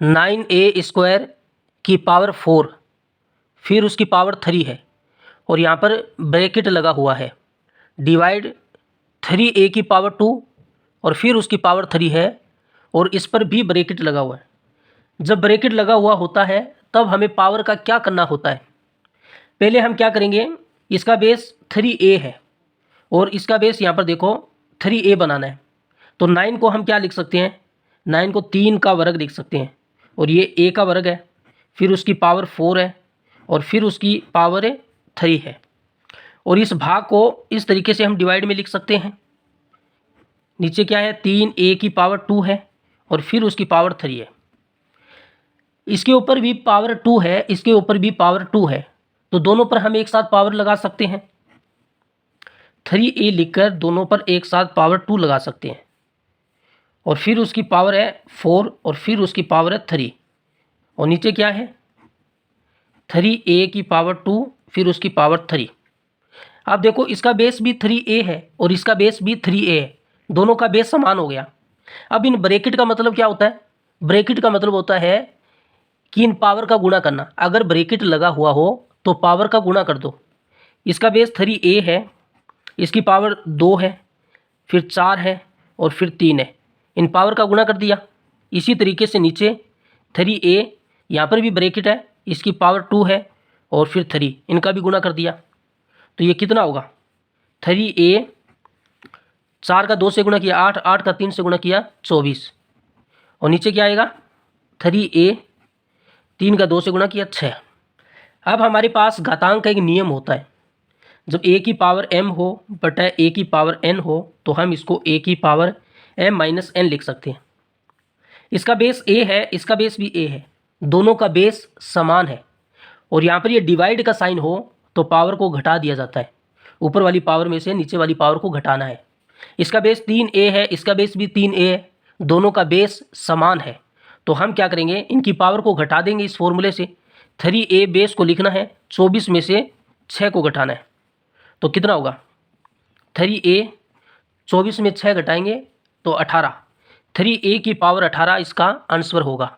9a² की पावर 4, फिर उसकी पावर 3 है और यहाँ पर ब्रैकेट लगा हुआ है, डिवाइड 3a की पावर 2 और फिर उसकी पावर 3 है और इस पर भी ब्रैकेट लगा हुआ है। जब ब्रैकेट लगा हुआ होता है तब हमें पावर का क्या करना होता है? पहले हम क्या करेंगे, इसका बेस 3a है और इसका बेस यहाँ पर देखो 3a बनाना है। तो 9 को हम क्या लिख सकते हैं, 9 को 3 का वर्ग लिख सकते हैं और ये a का वर्ग है, फिर उसकी पावर 4 है और फिर उसकी पावर 3 है। और इस भाग को इस तरीके से हम डिवाइड में लिख सकते हैं। नीचे क्या है, 3a की पावर 2 है और फिर उसकी पावर 3 है। इसके ऊपर भी पावर 2 है, इसके ऊपर भी पावर 2 है, तो दोनों पर हम एक साथ पावर लगा सकते हैं। 3a लिखकर दोनों पर एक साथ पावर 2 लगा सकते हैं और फिर उसकी पावर है 4 और फिर उसकी पावर है 3 और नीचे क्या है 3a की पावर 2 फिर उसकी पावर 3। अब देखो इसका बेस भी 3a है और इसका बेस भी 3a है, दोनों का बेस समान हो गया। अब इन ब्रैकेट का मतलब क्या होता है, ब्रैकेट का मतलब होता है कि इन पावर का गुणा करना। अगर ब्रैकेट लगा हुआ हो तो पावर का गुणा कर दो। इसका बेस 3a है, इसकी पावर 2 है, फिर 4 है और फिर 3 है, इन पावर का गुणा कर दिया। इसी तरीके से नीचे 3a, यहाँ पर भी ब्रैकेट है, इसकी पावर 2 है और फिर 3, इनका भी गुणा कर दिया। तो ये कितना होगा, 3a 4 का 2 से गुणा किया 8, 8 का 3 से गुणा किया 24 और नीचे क्या आएगा 3a 3 का 2 से गुणा किया 6। अब हमारे पास घातांक का एक नियम होता है, जब a की पावर m हो बटा a की पावर n हो तो हम इसको a की पावर m - n लिख सकते हैं। इसका बेस a है, इसका बेस भी a है, दोनों का बेस समान है और यहाँ पर ये डिवाइड का साइन हो तो पावर को घटा दिया जाता है, ऊपर वाली पावर में से नीचे वाली पावर को घटाना है। इसका बेस 3a है, इसका बेस भी 3a है, दोनों का बेस समान है, तो हम क्या करेंगे, इनकी पावर को घटा देंगे इस फॉर्मूले से। 3a बेस को लिखना है, 24 में से 6 को घटाना है, तो कितना होगा 3a 24 में 6 घटाएंगे तो 18, 3a की पावर 18 इसका आंसर होगा।